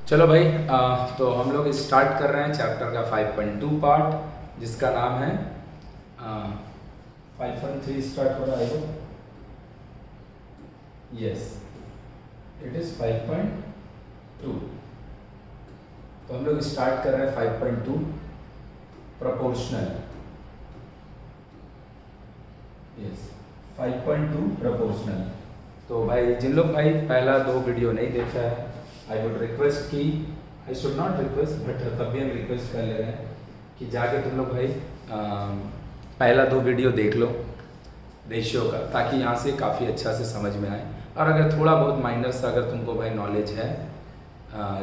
चलो भाई, तो हम लोग स्टार्ट कर रहे हैं चैप्टर का 5.2 पार्ट, जिसका नाम है 5.3 स्टार्ट हो रहा है। Yes, it is 5.2। तो हम लोग स्टार्ट कर रहे हैं 5.2 प्रोपोर्शनल। Yes, 5.2 proportional. तो भाई जिन लोग भाई पहला 2 वीडियो नहीं देखा है, आई वुड रिक्वेस्ट कि I should not request but तब भी हम रिक्वेस्ट कर ले रहे हैं कि जाके तुम लोग भाई पहला 2 वीडियो देख लो रेशियो का, ताकि यहाँ से काफ़ी अच्छा से समझ में आए। और अगर थोड़ा बहुत माइनर सा अगर तुमको भाई नॉलेज है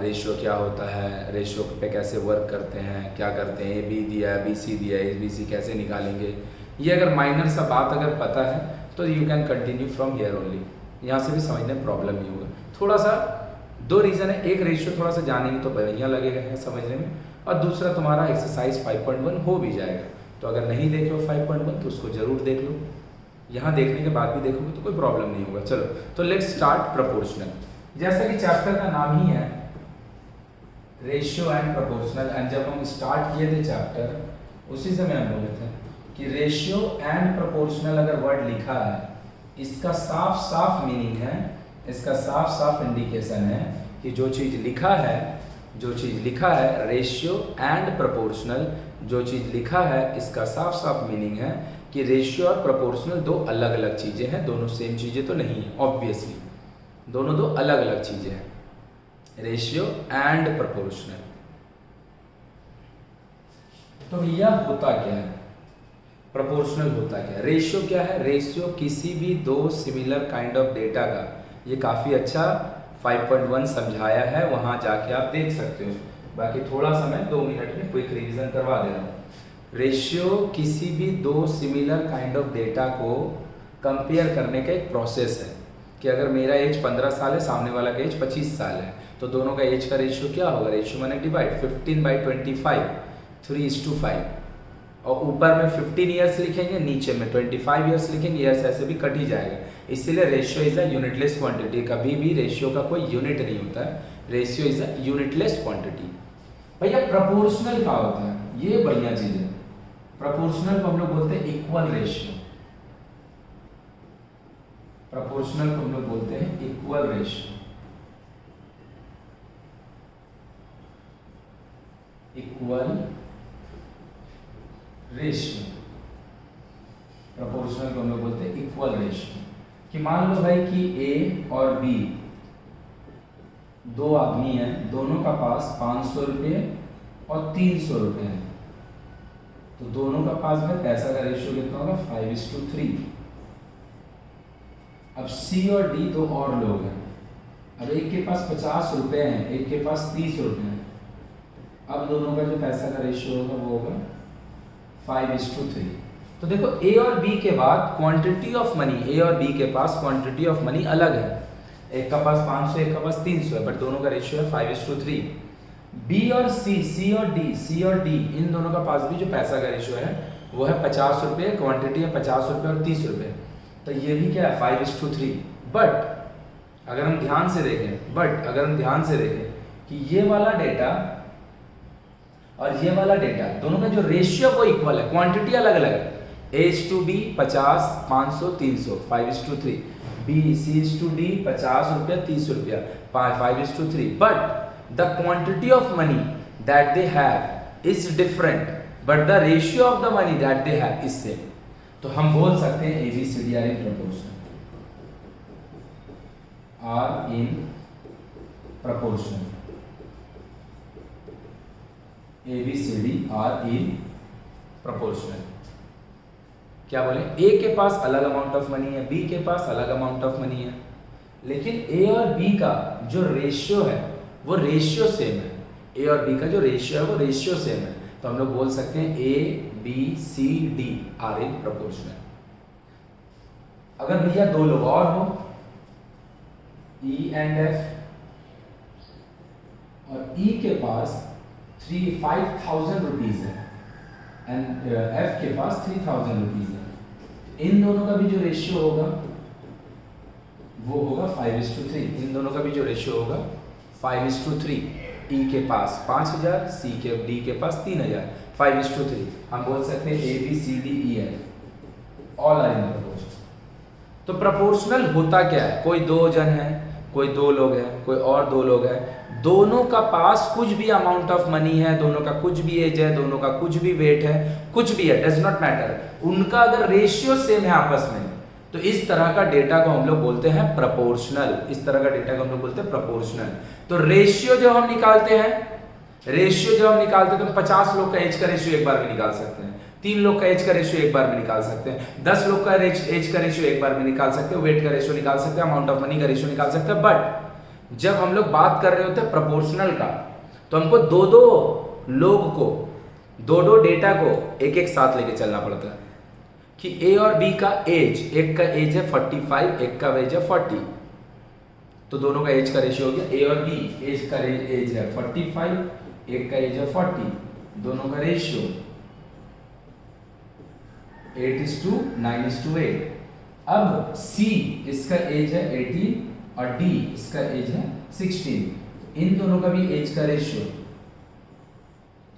रेशियो क्या होता है, रेशियो पे कैसे वर्क करते हैं, क्या करते हैं, ए बी दिया है, बी सी दिया है, ए बी सी कैसे निकालेंगे, ये अगर माइनर सा बात अगर पता है तो you can continue from here only. यहाँ से भी समझने में प्रॉब्लम नहीं होगा। थोड़ा सा 2 रीज़न है, एक रेशियो थोड़ा सा जानेंगे तो बढ़िया लगेगा है समझने में, और दूसरा तुम्हारा एक्सरसाइज 5.1 हो भी जाएगा। तो अगर नहीं देखे हो 5.1 तो उसको ज़रूर देख लो, यहाँ देखने के बाद भी देखोगे तो कोई प्रॉब्लम नहीं होगा। चलो तो लेट्स स्टार्ट प्रोपोर्शनल। जैसा कि चैप्टर का नाम ही है रेशियो एंड प्रोपोर्शनल, एंड जब हम स्टार्ट किए थे चैप्टर उसी समय हम बोले थे कि रेशियो एंड प्रोपोर्शनल अगर वर्ड लिखा है, इसका साफ साफ मीनिंग है, इसका साफ साफ इंडिकेशन है कि जो चीज़ लिखा है रेशियो एंड प्रोपोर्शनल, जो चीज़ लिखा है इसका साफ साफ मीनिंग है कि रेशियो और प्रोपोर्शनल 2 अलग अलग चीज़ें हैं, दोनों सेम चीज़ें तो नहीं है। ऑब्वियसली दोनों 2 अलग अलग चीज़ें हैं, रेशियो एंड प्रोपोर्शनल। तो भैया होता क्या है, प्रोपोर्शनल होता क्या है, रेशियो क्या है? रेशियो किसी भी 2 सिमिलर काइंड ऑफ डेटा का, ये काफ़ी अच्छा 5.1 समझाया है, वहाँ जाके आप देख सकते हो। बाकी थोड़ा सा मैं 2 मिनट में क्विक रिवीजन करवा दे रहा हूँ। रेशियो किसी भी 2 सिमिलर काइंड ऑफ डेटा को कंपेयर करने का एक प्रोसेस है कि अगर मेरा एज 15 साल है, सामने वाला का एज 25 साल है, तो दोनों का एज का रेशियो क्या होगा? रेशियो मैंने डिवाइड 15/25 3:5, और ऊपर में 15 ईयर्स लिखेंगे, नीचे में 25 ईयर्स लिखेंगे, ईयर्स ऐसे भी कट ही जाएगा। इसलिए ratio is a unitless quantity. कभी भी रेशियो का कोई यूनिट नहीं होता है, ratio is a unitless quantity. भैया प्रोपोर्शनल क्या होता है? ये बढ़िया चीज है। प्रोपोर्शनल को हम लोग बोलते हैं इक्वल रेशियो। प्रोपोर्शनल को हम लोग बोलते हैं equal ratio. Equal ratio, proportional को हम लोग बोलते हैं इक्वल रेशियो। कि मान लो भाई कि ए और बी 2 आदमी हैं, दोनों का पास 500 रुपये और 300 रुपये है, तो दोनों का पास में पैसा का रेशियो कितना होगा? 5:3। अब सी और डी 2 और लोग हैं, अब एक के पास 50 रुपये हैं, एक के पास 30 रुपये हैं, अब दोनों का जो पैसा का रेशियो होगा वो होगा 5:3। तो देखो ए और बी के बाद क्वांटिटी ऑफ मनी, ए और बी के पास क्वांटिटी ऑफ मनी अलग है, एक का पास 500 एक का पास 300 है, बट दोनों का रेशियो है 5:3। बी और सी और डी इन दोनों का पास भी जो पैसा का रेशियो है वो है 50 रुपये, क्वांटिटी है 50 रुपये और 30 रुपये, तो ये भी क्या है 5:3। बट अगर हम ध्यान से देखें कि ये वाला डेटा और ये वाला डेटा दोनों का जो रेशियो को इक्वल है, क्वांटिटी अलग अलग है, A:B 50 500 300 5:3, C:D 50 रुपया 30 रुपया 5:3, but the quantity of money that they have is different, but the ratio of the money that they have is same. तो हम बोल सकते हैं ABCD are in proportional, are in proportional, ABCD are in proportional. क्या बोले? A के पास अलग अमाउंट ऑफ मनी है, बी के पास अलग अमाउंट ऑफ मनी है, लेकिन ए और बी का जो रेशियो है वो रेशियो सेम है। ए और बी का जो रेशियो है वो रेशियो सेम है, तो हम लोग बोल सकते हैं ABCD आर इन प्रोपोर्शनल। अगर भैया 2 लोग और हो, E एंड F, और E के पास 5,000 रुपीज है एंड F के पास 3,000 रुपीज है, इन दोनों का भी जो रेशियो होगा वो होगा 5:3। इन दोनों का भी जो रेशियो होगा 5:3। ई के पास 5000, सी के डी के पास 3000, 5:3। हम बोल सकते हैं A B C D E F all are in proportion. तो प्रपोर्शनल होता क्या है, कोई दो जन है, कोई दो लोग हैं, कोई और दो लोग हैं, दोनों का पास कुछ भी अमाउंट ऑफ मनी है, दोनों का कुछ भी एज है, दोनों का कुछ भी वेट है, कुछ भी है, डज नॉट मैटर, उनका अगर रेशियो सेम है आपस में, तो इस तरह का डेटा को हम लोग बोलते हैं प्रपोर्शनल। इस तरह का डेटा को हम लोग बोलते हैं प्रपोर्शनल। तो रेशियो जब हम निकालते हैं, तो 50 लोग का एज का रेशियो एक बार में निकाल सकते हैं, 3 लोग का एज का रेशियो एक बार में निकाल सकते हैं, 10 लोग का एज का रेशियो एक बार में निकाल सकते हैं, वेट का रेशियो निकाल सकते हैं, अमाउंट ऑफ मनी का रेशियो निकाल सकते हैं। बट जब हम लोग बात कर रहे होते हैं प्रपोर्शनल का, तो हमको दो लोग को, दो डेटा को एक साथ लेके चलना पड़ता है कि ए और बी का एज, एक का एज है 45, एक का एज है 40, तो दोनों का एज का रेशियो हो गया। ए और बी एज का एज है 45, एक का एज है 40, दोनों का रेशियो 8:9:8। अब सी इसका एज है 18 और डी इसका एज है 16, इन दोनों का भी एज का रेशियो,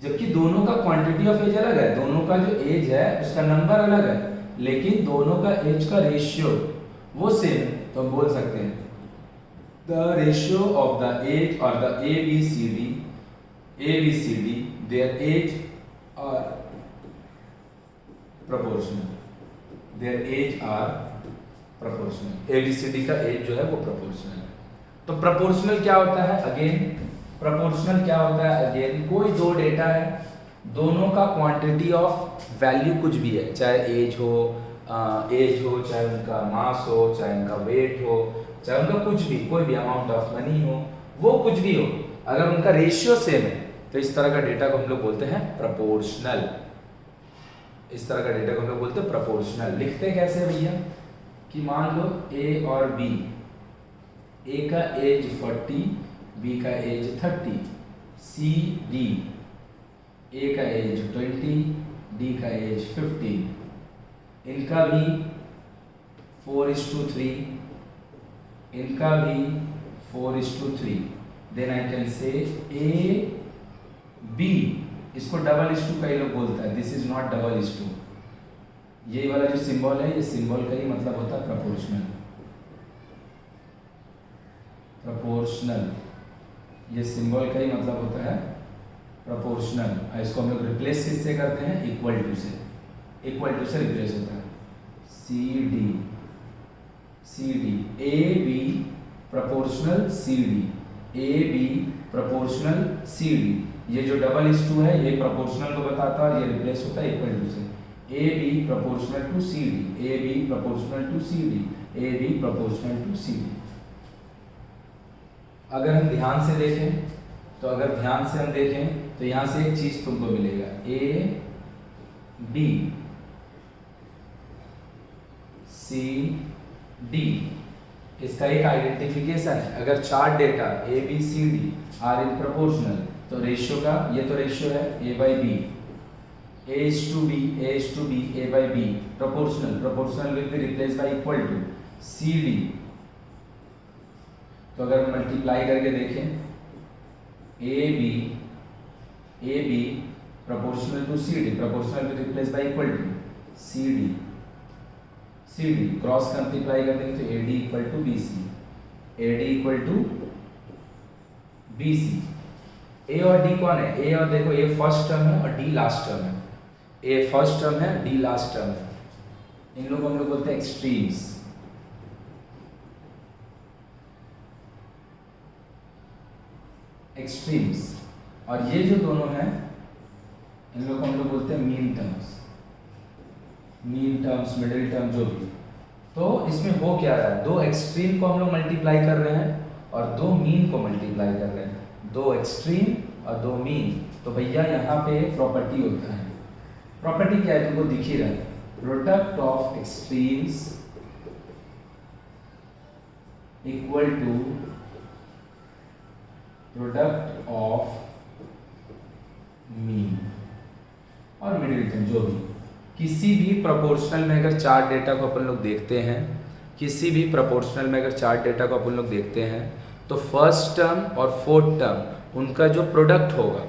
जबकि दोनों का क्वांटिटी ऑफ एज अलग है, दोनों का जो एज है उसका नंबर अलग है, लेकिन दोनों का एज का रेशियो वो सेम है। तो हम बोल सकते हैं the ratio of the age और the A B C D their age are proportional, their age are proportional, ABCD का एज जो है वो proportional है। तो proportional क्या होता है, अगेन proportional क्या होता है, अगेन कोई दो डेटा है, दोनों का क्वांटिटी ऑफ वैल्यू कुछ भी है, चाहे एज हो, चाहे उनका मास हो, चाहे उनका वेट हो, चाहे उनका कुछ भी, कोई भी अमाउंट ऑफ मनी हो, वो कुछ भी हो, अगर उनका रेशियो सेम है तो इस तरह का डेटा को हम लोग बोलते हैं प्रपोर्शनल। इस तरह का डेटा को हम लोग बोलते हैं प्रपोर्शनल। लिखते कैसे भैया कि मान लो ए और बी, ए का एज 40, बी का एज 30, सी डी, ए का एज 20, डी का एज 15, इनका भी 4:3, इनका भी 4:3, then I can say A B, इसको 2:2 कई लोग बोलता है, दिस इज नॉट 2:2, ये वाला जो सिंबल है, ये सिंबल का ही मतलब होता है प्रोपोर्शनल। ये सिंबल का ही मतलब होता है प्रोपोर्शनल। इसको हम लोग रिप्लेस किससे करते हैं, इक्वल टू से रिप्लेस होता है। C D A B proportional C D, A B proportional C D, ये जो 2:2 है ये प्रोपोर्शनल को बताता है और ये रिप्लेस होता है इक्वल टू से। A B proportional to C D, A B proportional to C D, A B proportional to C D. अगर हम ध्यान से देखें तो यहाँ से एक चीज तुमको मिलेगा, ए बी सी डी, इसका एक आइडेंटिफिकेशन है। अगर 4 data A B C D are in proportional, तो रेशियो का, ये तो रेशियो है A/B, A:2B, A/B, proportional will be replaced by equal to CD। तो अगर हम मल्टीप्लाई करके देखें, AB proportional to CD, proportional will replace by equal to CD, cross multiply कर देंगे तो AD equal to BC। ए और डी कौन है, ए और देखो, ए फर्स्ट टर्म है और डी लास्ट टर्म है, ए फर्स्ट टर्म है, डी लास्ट टर्म है, इन लोगों को हम लोग बोलते हैं एक्सट्रीम्स। और ये जो दोनों हैं इन लोगों को हम लोग बोलते हैं मीन टर्म्स, मिडिल टर्म, जो भी। तो इसमें हो क्या रहा है, दो एक्सट्रीम को हम लोग मल्टीप्लाई कर रहे हैं और दो मीन को मल्टीप्लाई कर रहे हैं, दो एक्सट्रीम और दो मीन। तो भैया यहाँ पे प्रॉपर्टी होता है, प्रॉपर्टी क्या है तुमको दिख ही रहा है, product of extremes equal to product of mean और मिडिल टर्म, जो भी। किसी भी प्रोपोर्शनल में अगर 4 डेटा को अपन लोग देखते हैं, तो फर्स्ट टर्म और फोर्थ टर्म उनका जो प्रोडक्ट होगा,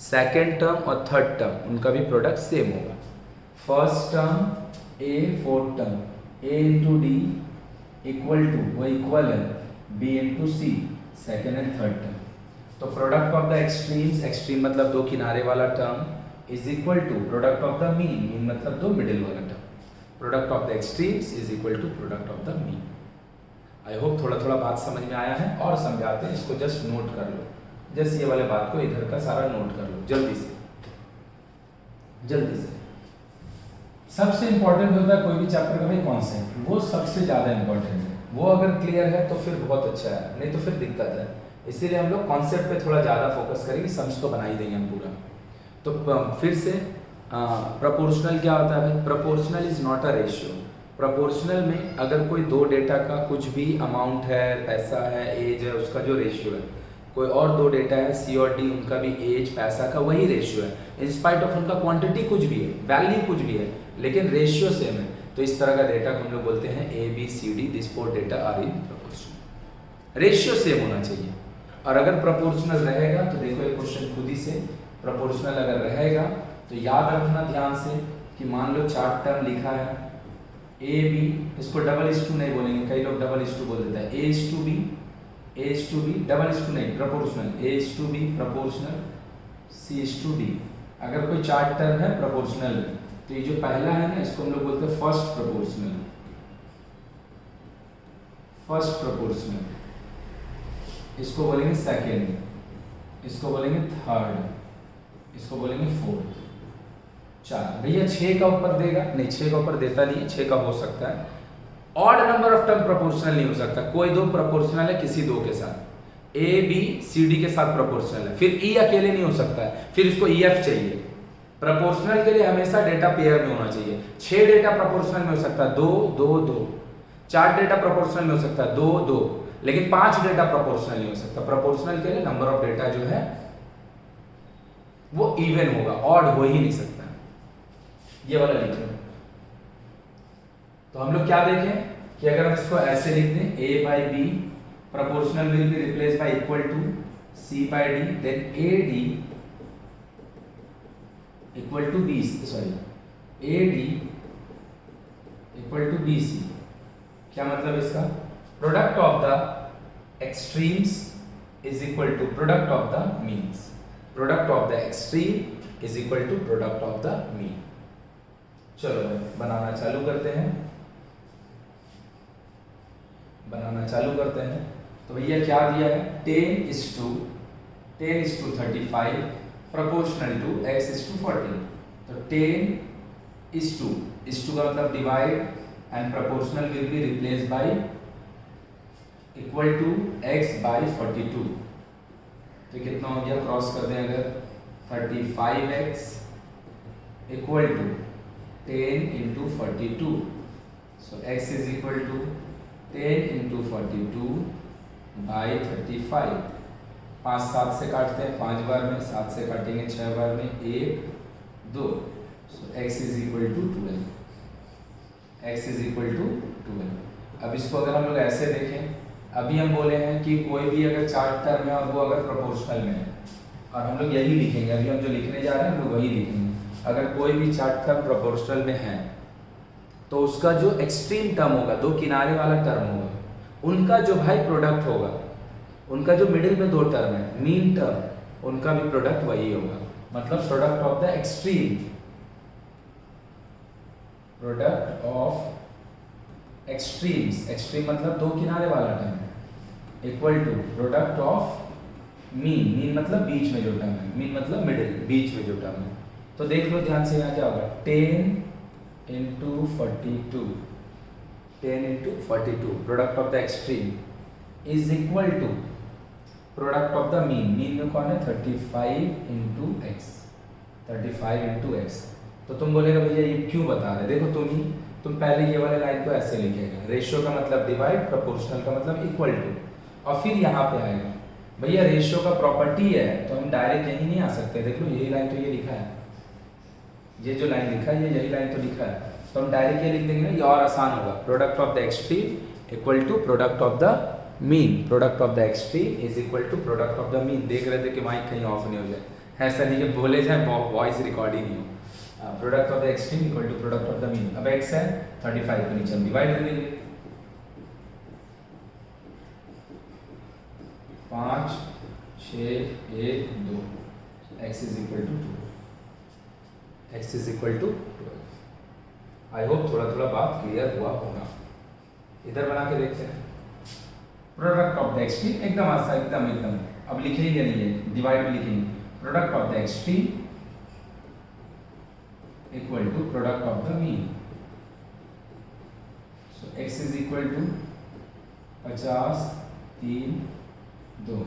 सेकेंड टर्म और थर्ड टर्म, उनका भी प्रोडक्ट सेम होगा। First term A, fourth term A into D equal to, वो इक्वल है B into C, second and third term. तो product of the extremes, extreme मतलब दो किनारे वाला term, is equal to product of the mean, mean मतलब दो middle वाला term. Product of the extremes is equal to product of the mean. I hope थोड़ा थोड़ा बात समझ में आया है। और समझाते हैं, इसको जस्ट नोट कर लो, जस्ट ये वाले बात को इधर का सारा नोट कर लो जल्दी से, जल्दी से। सबसे इंपॉर्टेंट होता है कोई भी चैप्टर का भाई कॉन्सेप्ट, वो सबसे ज़्यादा इंपॉर्टेंट है। वो अगर क्लियर है तो फिर बहुत अच्छा है, नहीं तो फिर दिक्कत है। इसीलिए हम लोग कॉन्सेप्ट पे थोड़ा ज़्यादा फोकस करेंगे, समझ तो बना ही देंगे हम पूरा। तो फिर से प्रोपोर्शनल क्या होता है भाई? Proportional is not a ratio. Proportional में अगर कोई दो डेटा का कुछ भी अमाउंट है, पैसा है, एज है, उसका जो रेशियो है, कोई और दो डेटा है सी और डी, उनका भी एज, पैसा का वही रेशियो है, इंस्पाइट ऑफ उनका क्वांटिटी कुछ भी है, वैल्यू कुछ भी है, लेकिन रेशियो सेम है, तो इस तरह का डेटा को हम लोग बोलते हैं A B C D, this four data are in proportional. Ratio same होना चाहिए। और अगर प्रोपोर्शनल रहेगा तो देखो एक क्वेश्चन खुद ही से, प्रोपोर्शनल अगर रहेगा तो याद रखना ध्यान से कि मान लो चार टर्म लिखा है ए बी, इसको डबल इज टू नहीं बोलेंगे, कई लोग डबल इज टू बोल देते हैं, A is to B, A is to B, double is to नहीं, proportional, A is to B proportional, C is to D. अगर कोई चार टर्म है प्रोपोर्शनल में, तो ये जो पहला है ना, इसको हम लोग बोलते हैं फर्स्ट प्रोपोर्शनल, फर्स्ट प्रोपोर्शनल, इसको बोलेंगे सेकेंड, इसको बोलेंगे थर्ड, इसको बोलेंगे फोर्थ। चार। भैया 6 का ऊपर देगा? नहीं, 6 का ऊपर देता नहीं है, 6 का हो सकता है। Odd number of term proportional नहीं हो सकता, कोई दो प्रोपोर्शनल है किसी दो के साथ, ए बी सी डी के साथ प्रोपोर्शनल है, फिर ई अकेले नहीं हो सकता है, फिर इसको ई एफ चाहिए। प्रोपोर्शनल के लिए हमेशा डेटा पेयर में होना चाहिए। 6 डेटा प्रोपोर्शनल में हो सकता है, 2 2 2, 4 डेटा प्रोपोर्शनल में हो सकता है, 2 2, लेकिन 5 डेटा प्रोपोर्शनल नहीं हो सकता। प्रोपोर्शनल के लिए नंबर ऑफ डेटा जो है वो इवन होगा, ऑड हो ही नहीं सकता। ये वाला लिख लो। तो हम लोग क्या देखें कि अगर हम इसको ऐसे लिख दें, a by B proportional will be replace by equal to c by d, then ad equal to b, sorry ad equal to bc। क्या मतलब इसका? Product of the extremes is equal to product of the means, product of the extreme is equal to product of the mean. चलो बनाना चालू करते हैं, बनाना चालू करते हैं। तो भैया क्या दिया है? 10 is to 35 proportional to x is to 40। तो 10 is to का मतलब divide and proportional will be replace by equal to x by 42। तो कितना हो गया? क्रॉस कर दें अगर, 35x equal to 10 into 42, so x is equal to 10 into 42 by 35। 5 7 से काटते हैं 5 बार में, 7 से काटेंगे 6 बार में, 1 2, so x is equal to 12, x is equal to 12। अब इसको अगर हम लोग ऐसे देखें, अभी हम बोले हैं कि कोई भी अगर चार्ट टर्म है और वो अगर प्रोपोर्शनल में है, और हम लोग यही लिखेंगे, अभी हम जो लिखने जा रहे हैं हम लोग वही लिखेंगे। अगर कोई भी चार्ट टर्म प्रोपोर्शनल में है तो उसका जो एक्सट्रीम टर्म होगा, दो किनारे वाला टर्म होगा, उनका जो भाई प्रोडक्ट होगा, उनका जो मिडिल में दो टर्म है, मीन टर्म, उनका भी प्रोडक्ट वही होगा। मतलब product of the extreme, product of extremes, extreme मतलब दो किनारे वाला term, equal to product of mean, mean मतलब बीच में जो टर्म है, मीन मतलब मिडिल, बीच में जो टर्म है। तो देख लो ध्यान से, यहाँ क्या होगा? 10 into 42, 10 into 42 product of the extreme is equal to product of the mean, mean में कौन है? 35 into x, 35 into x। तो तुम बोलेगा भैया ये क्यों बता रहे? देखो तुम पहले ये वाले लाइन को ऐसे लिखेगा, रेशियो का मतलब डिवाइड, प्रोपोर्शनल का मतलब इक्वल टू, और फिर यहाँ पे आएगा भैया रेशियो का प्रॉपर्टी है, तो हम डायरेक्ट यही नहीं आ सकते। देख लो यही लाइन तो ये लिखा है, ये जो लाइन लिखा है, ये यही लाइन तो लिखा है, तो हम डायरेक्ट ये लिख देंगे, ये और आसान होगा। Product of the extreme equal to product of the mean, product of the extreme is equal to product of the mean. देख रहे थे कि माइक कहीं ऑफ नहीं हो जाए, ऐसा नहीं कि बोले जाए वॉइस रिकॉर्ड ही नहीं हो। Product of the extreme equal to product of the mean. अब x है 35 को नीचे हम डिवाइड कर देंगे, 5 6 1 2, x is equal to 2, x is equal to 12। I hope थोड़ा थोड़ा बात क्लियर हुआ होगा। इधर बना के देखते हैं प्रोडक्ट ऑफ द एक्सट्रीम, एकदम आसान, एकदम अब लिखेंगे नहीं है, डिवाइड में लिखेंगे product of the extreme equal to product of the mean. So x is equal to 50 3 2,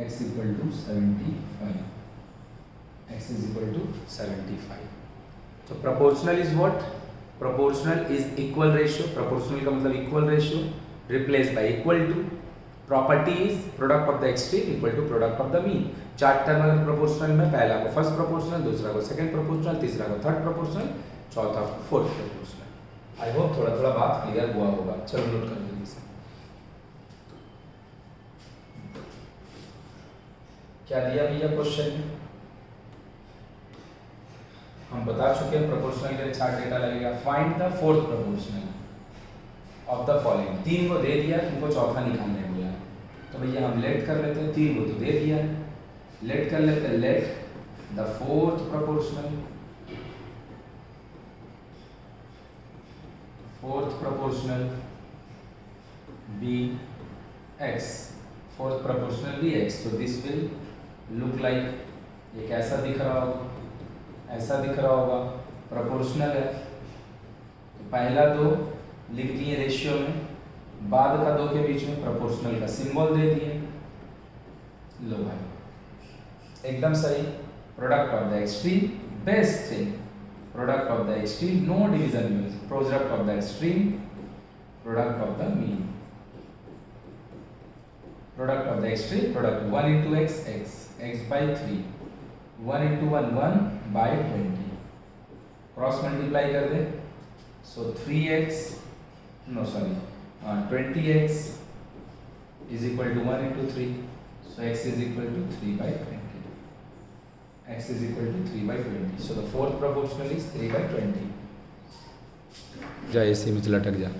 x equal to 75, x is equal to 75। तो proportional is what? Proportional is equal ratio, proportional का मतलब equal ratio, replace by equal to. Property is product of the extreme equal to product of the mean. चार term अगर proportional में, पहला को first proportional, दूसरा को सेकंड प्रोपोर्शनल, तीसरा को थर्ड प्रोपोर्शनल, चौथा को फोर्थ प्रोपोर्शनल। आई होप थोड़ा थोड़ा बात क्लियर हुआ होगा। चलो नोट कर लीजिए इसे। क्या दिया भैया क्वेश्चन में? हम बता चुके हैं प्रोपोर्शनल के लिए चार डेटा लगेगा। Find the fourth proportional of the following. तीन को दे दिया, तुमको चौथा निकालने बोला है, तो भैया हम लेट कर लेते हैं। तीन को तो दे दिया है, लेट कर लेते हैं। Let the fourth proportional, fourth proportional be x, fourth proportional be x. तो दिस विल लुक लाइक, ये कैसा दिख रहा होगा? ऐसा दिख रहा होगा। प्रोपोर्शनल है तो पहला दो लिख दिए रेशियो में, बाद का दो के बीच में प्रोपोर्शनल का सिंबल दे दिए। लो भाई एकदम सही। Product of the extreme, best thing, product of the extreme, no division use, product of the extreme, product of the mean. Product of the extreme, product 1 into x, x by 3, 1 into 1 1 by 20, cross multiply कर दे। So 3x, no sorry 20x is equal to 1 into 3, so x is equal to 3 by 20, x is equal to 3 by 20, so the fourth proportional is 3 by 20। जा इसी में लटक जा।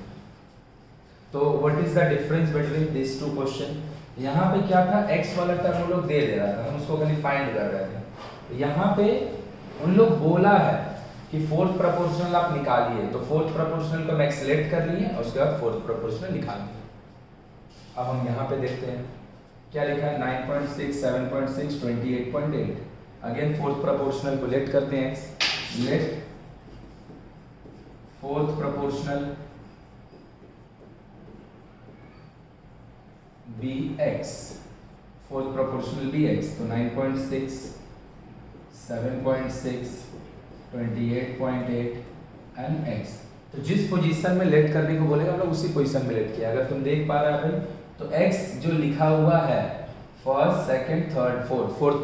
तो what is the difference between these two question? यहाँ पे क्या था, x वाला टर्म वो लोग दे रहा था, हम उसको खाली फाइंड कर रहे थे। यहाँ पे उन लोग बोला है कि फोर्थ प्रोपोर्शनल आप निकालिए, तो फोर्थ प्रोपोर्शनल को मैं सेलेक्ट कर लिए और उसके बाद फोर्थ प्रोपोर्शनल निकाल दिए। अब हम यहाँ पे देखते हैं क्या लिखा है, 9.6, 7.6, 28.8। अगेन फोर्थ प्रोपोर्शनल को लेट करते हैं x, let fourth proportional bx, fourth proportional bx, तो 9.6, 7.6, 28.8 एंड x। तो जिस पोजीशन में लेट करने को बोलेगा हम लोग उसी पोजीशन में लेट किया। अगर तुम देख पा रहे हो भाई, तो x जो लिखा हुआ है first, second, third, fourth, fourth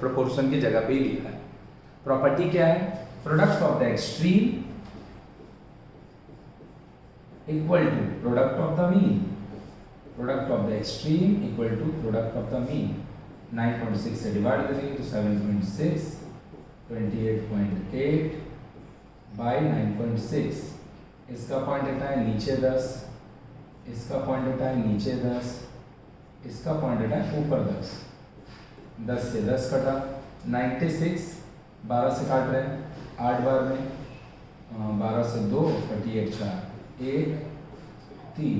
proportion की जगह पे ही लिखा है। प्रॉपर्टी क्या है, product of the extreme equal to product of the mean, product of the extreme equal to product of the mean. 9.6 से डिवाइड करेंगे तो 7.6, 28.8 बाई 9.6। इसका पॉइंट हटा है नीचे 10, इसका पॉइंट हटा है नीचे 10, इसका पॉइंट हटा है ऊपर 10। 10 से 10 कटा, 96 12 से काट रहे हैं 8 बार में, 12 से 2, 48 4, 1 3।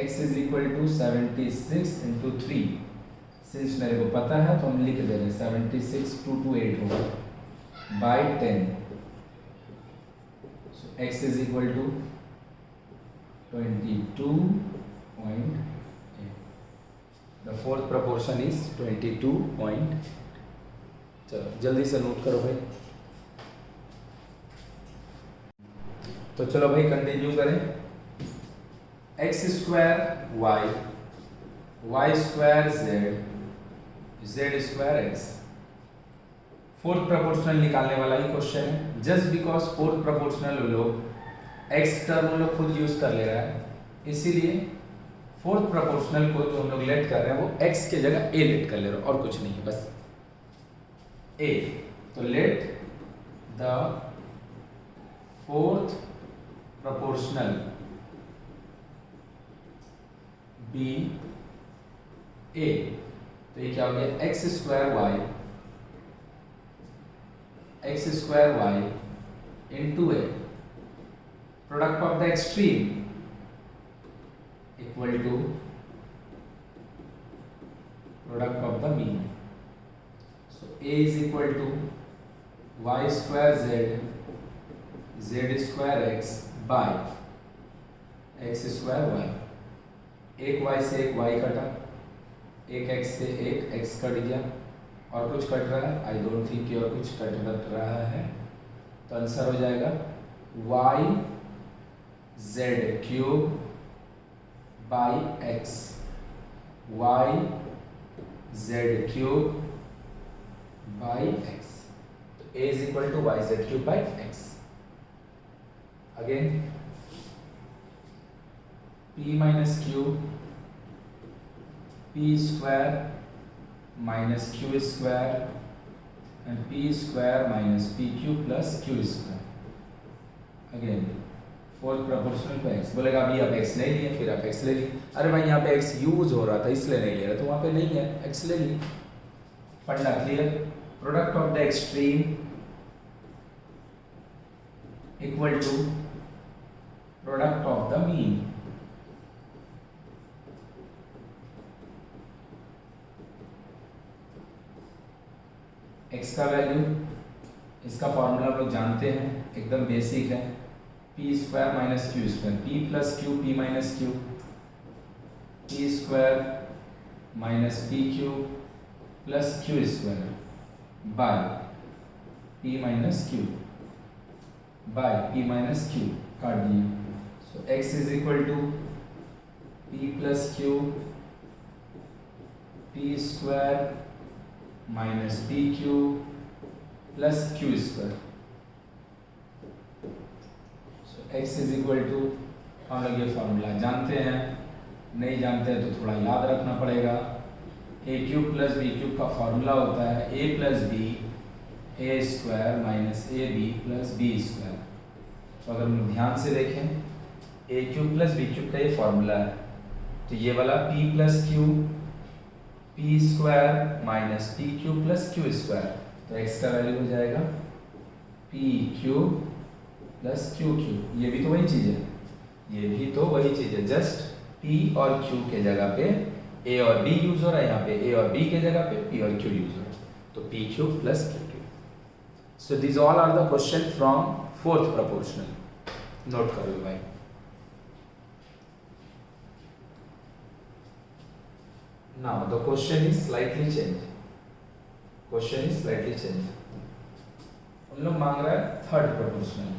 x is equal to 76 into 3। Since मेरे को पता है तो हम लिख दे रहे हैं 76 2 8 होगा by 10। so x is equal to 22.8। the fourth proportion is 22. चलो जल्दी से नोट करो भाई। तो चलो भाई कंटिन्यू करें। x square y, y square z, z square x। Fourth proportional निकालने वाला ही क्वेश्चन है। जस्ट बिकॉज फोर्थ प्रोपोर्शनल वो लोग x टर्म वो लोग खुद यूज कर ले रहा है, इसीलिए फोर्थ प्रोपोर्शनल को जो हम लोग लेट कर रहे हैं वो x के जगह a लेट कर ले रहे हो, और कुछ नहीं है, बस a। तो let the fourth proportional be a। तो ये क्या हो गया, x square y into a, product of the extreme equal to product of the mean. So a is equal to y square z square x by x square y। एक y से एक y कटा, एक x से एक x cut गया, और कुछ कट रहा है, आई डोंट थिंक कि और कुछ कट रहा है, तो आंसर हो जाएगा y z cube by x, y z cube by x। तो a is equal to y z cube by x। Again p minus q, p square minus q square and p square minus pq plus q square। Again fourth proportional पे x, बोलेगा अभी आप x नहीं लिए, फिर आप x ले लिए, अरे भाई यहाँ पे x यूज हो रहा था इसलिए नहीं ले रहा, तो वहाँ पे नहीं है, x ले लिए। फंडा clear. Product of the extreme equal to product of the mean. x का वैल्यू, इसका फॉर्मूला आप लोग जानते हैं, एकदम बेसिक है, P square minus Q square, P plus Q P minus Q, P square minus P Q plus Q square by P minus Q by P minus Q, काट दिया। So X is equal to P plus Q P square minus P Q plus Q square. x is equal to, हम लोग ये formula जानते हैं, नहीं जानते हैं तो थोड़ा याद रखना पड़ेगा। A cube plus B cube का फॉर्मूला होता है a plus B A square minus A B plus B square. तो अगर हम ध्यान से देखें A cube plus B cube का ये फॉर्मूला है, तो ये वाला p plus Q P square minus P Q plus Q square, तो x का वैल्यू हो जाएगा P cube plus Q Q. ये भी तो वही चीज है, ये भी तो वही चीज है, जस्ट p और q के जगह पे a और b यूज हो रहा है, यहाँ पे a और b के जगह पे p और q यूज हो रहा है, तो p Q plus q Q. So this all are the question from fourth proportional, note कर लो भाई। Now the question is slightly change, question is slightly change. हम लोग मांग रहा है third proportional,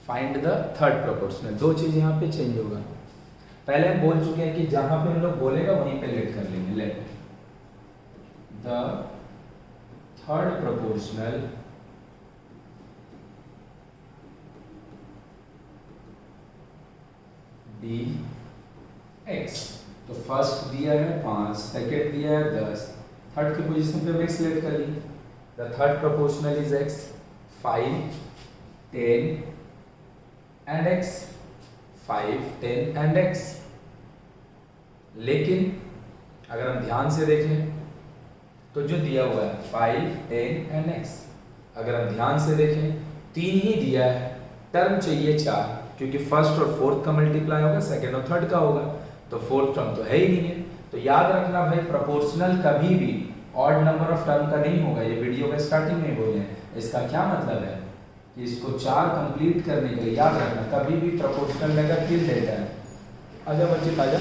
find the third proportional. दो चीज यहाँ पे चेंज होगा, पहले हम बोल चुके हैं कि जहां पे हम लोग बोलेगा वहीं पे लेट कर लेंगे। Let the third proportional D x. तो फर्स्ट दिया है 5, सेकेंड दिया है 10, थर्ड की पोजीशन पे हम एक्स लेट कर लिए। The third proportional is x, 5, 10 and x, 5, 10 and x. लेकिन अगर हम ध्यान से देखें तो जो दिया हुआ है 5, 10 एंड एक्स, अगर हम ध्यान से देखें 3 ही दिया है, टर्म चाहिए 4, क्योंकि फर्स्ट और फोर्थ का मल्टीप्लाई होगा, सेकंड और थर्ड का होगा, तो फोर्थ टर्म तो है ही नहीं है। तो याद रखना भाई, प्रोपोर्शनल कभी भी ऑड नंबर ऑफ टर्म का नहीं होगा, ये वीडियो के स्टार्टिंग में बोले हैं। इसका क्या मतलब है कि इसको 4 कंप्लीट करने के लिए याद रखना, कभी भी प्रोपोर्शनल में अगर 3 देता है, आजा बच्चे ताजा,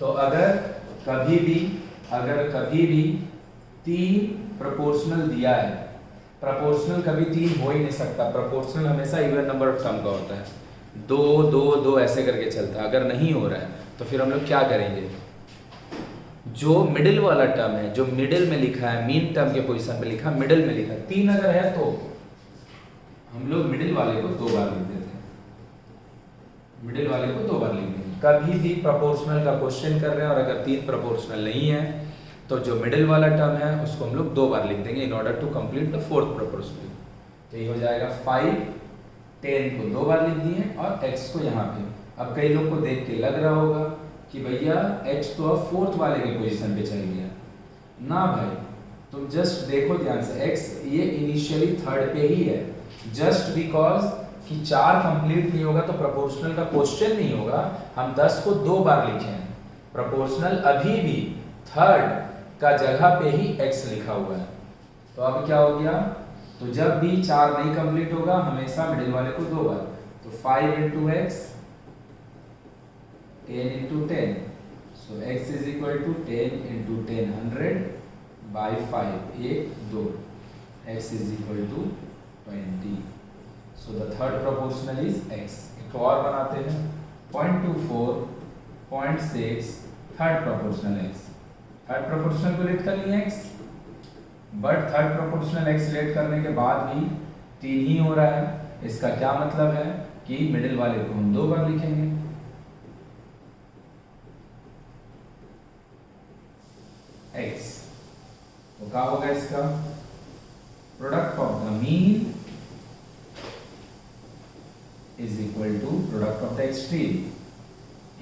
तो अगर कभी भी 3 प्रोपोर्शनल दिया है, प्रोपोर्शनल कभी 3 हो ही नहीं सकता, प्रोपोर्शनल हमेशा इवन नंबर ऑफ टर्म का होता है, 2 2 2 ऐसे करके चलता है। अगर नहीं हो रहा है तो फिर हम लोग क्या करेंगे, जो मिडिल वाला टर्म है, जो मिडिल में लिखा है, मीन टर्म के पोजीशन पे लिखा, मिडिल में लिखा 3 अगर है तो हम लोग मिडिल वाले को 2 बार लिख देते हैं। मिडिल वाले को 2 बार लिख देंगे। कभी भी प्रोपोर्शनल का क्वेश्चन कर रहे हैं और अगर 3 प्रोपोर्शनल नहीं है तो जो मिडिल वाला टर्म है उसको हम लोग 2 बार लिख देंगे in order to complete the 4th प्रोपोर्शनल। तो ये हो जाएगा 5, 10 को 2 बार लिख दिए और x को यहाँ पे। अब कई लोग को देख के लग रहा होगा कि भैया x तो अब 4th वाले के पोजीशन पे चल गया ना भाई, तुम जस्ट देखो ध्यान से, x ये इनिशियली 3rd पे ही है, जस्ट बिकॉज कि 4 कंप्लीट नहीं होगा तो प्रोपोर्शनल का क्वेश्चन नहीं होगा, हम 10 को 2 बार लिखे हैं। प्रोपोर्शनल अभी भी 3rd का जगह पे ही x लिखा हुआ है। तो अब क्या हो गया, तो जब भी 4 नहीं कंप्लीट होगा हमेशा मिडिल वाले को 2 बार, तो 5 into x 10 into 10, so x is equal to 10 into 10 100 by 5 1 2, x is equal to 20, so the 3rd proportional is x। एक और बनाते हैं 0.24 0.6 3rd proportional x। 3rd proportional को लेट कर लिया x, but 3rd proportional x लेट करने के बाद भी 3 ही हो रहा है। इसका क्या मतलब है कि मिडिल वाले को हम 2 बार लिखेंगे। x तो क्या होगा इसका, product of the mean is equal to product of the extreme.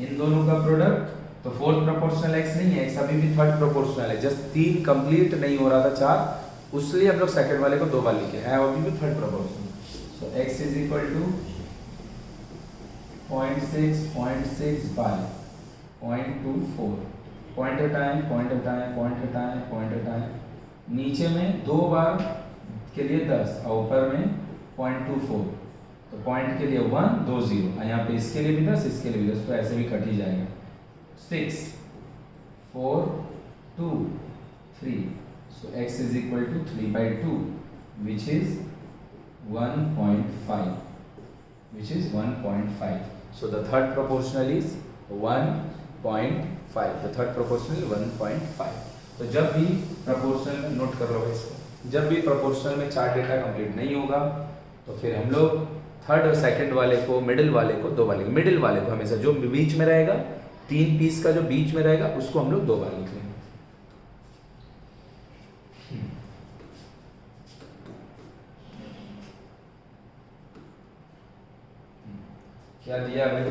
इन दोनों का प्रोडक्ट, तो 4th प्रोपोर्शनल x नहीं है, x अभी भी 3rd प्रोपोर्शनल है, जस्ट 3 कंप्लीट नहीं हो रहा था 4, उसलिए हम लोग सेकंड वाले को 2 बार लिखे हैं, अभी भी 3rd proportional. So x is equal to 0.6 by 0.24, point हटाएं पॉइंट हटाएं पॉइंट हटाएं पॉइंट हटाएं, नीचे में 2 बार के लिए 10 और ऊपर में 0.24, तो पॉइंट के लिए 1 2 0, यहाँ पे इसके लिए भी 10 इसके लिए भी 10, तो ऐसे भी कट ही जाएगा। 6 4 2 3, so x is equal to 3 by 2 which is 1.5, which is 1.5, so the 3rd proportional is 1.5, the 3rd proportional 1.5। तो जब भी प्रोपोर्शनल, नोट कर लो इसको, जब भी प्रोपोर्शनल में 4 डेटा कंप्लीट नहीं होगा तो फिर हम लोग 3rd और 2nd वाले को, मिडिल वाले को 2 बार लिखेंगे। मिडिल वाले को हमेशा जो बीच में रहेगा, 3 पीस का जो बीच में रहेगा उसको हम लोग 2 बार लिख लेंगे। क्या दिया भाई,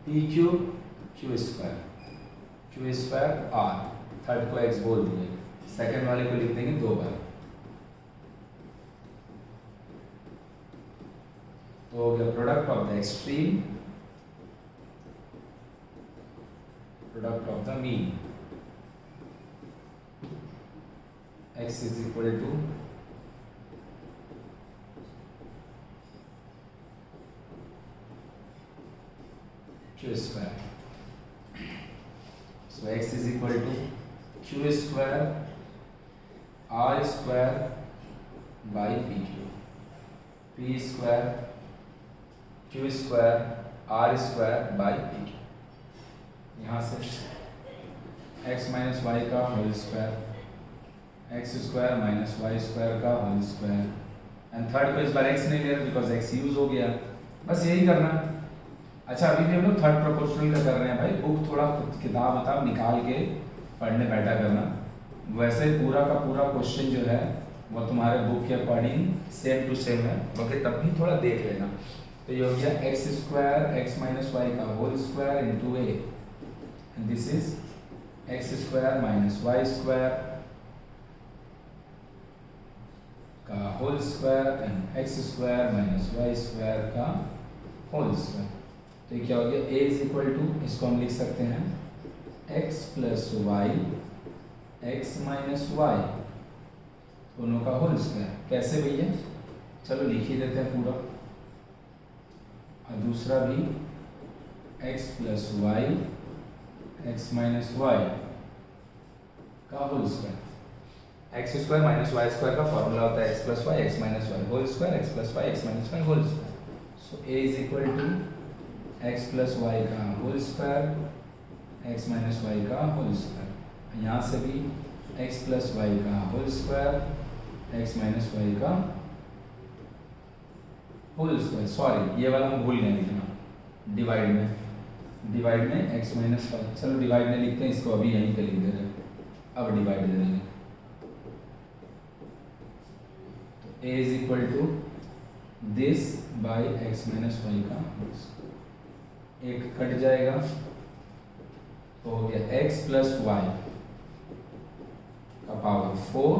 P Q Q square r, 3rd को x बोल दिए, 2nd वाले को लिख देंगे 2 बार, तो हो गया product of the extreme, product of the mean, x is equal to q square, so x is equal to q square r square by pq, p square q square r square by pq, यहाँ से x minus Y का whole square, x square minus Y square का whole square, and 3rd को इस बार x नहीं ले रहे because x use हो गया, बस यही करना है। अच्छा अभी भी हम लोग 3rd प्रोपोर्शनल का कर रहे हैं भाई, बुक थोड़ा किताब निकाल के पढ़ने बैठा करना, वैसे पूरा का पूरा क्वेश्चन जो है वो तुम्हारे बुक के अकॉर्डिंग सेम टू सेम है, ओके, तब भी थोड़ा देख लेना। तो ये हो गया X square X minus Y का whole square into A, and this is X square minus Y square का whole square and X square minus Y square का होल स्क्वायर। तो ये क्या हो गया, a इज इक्वल टू, इसको हम लिख सकते हैं x plus Y x minus y दोनों का होल स्क्वायर। कैसे भैया, चलो लिख ही देते हैं पूरा, और दूसरा भी x plus Y x minus Y का whole square. X square minus Y square का फॉर्मूला होता है X plus Y x minus Y whole square, X plus Y x minus Y whole square. So a is equal to X plus Y का whole square X minus Y का whole square, यहाँ से भी X plus Y का whole square X minus Y का whole square. Sorry ये वाला हम भूल गए लिखना, डिवाइड में x माइनस वाई, चलो डिवाइड में लिखते हैं इसको, अभी यहीं पे लिख दे रहे हैं, अब डिवाइड दे देंगे। तो a is equal to this by x minus Y का एक कट जाएगा तो हो गया x प्लस वाई का power 4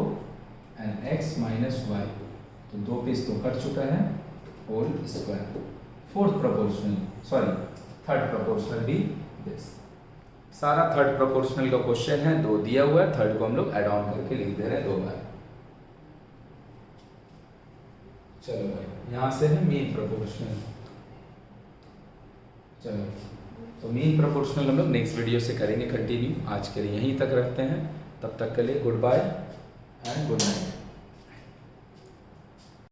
and x minus y, तो दो पीस तो कट चुका है, whole square. Fourth proportional, sorry third proportional भी दिस। सारा थर्ड प्रोपोर्शनल का क्वेश्चन है, दो दिया हुआ है, थर्ड को हम लोग ऐड ऑन करके लिख दे रहे हैं 2 बार। चलो भाई यहाँ से है मीन प्रोपोर्शनल। चलो तो मीन प्रोपोर्शनल हम लोग नेक्स्ट वीडियो से करेंगे कंटिन्यू। आज के लिए यहीं तक रखते हैं, तब तक के लिए good bye and good night.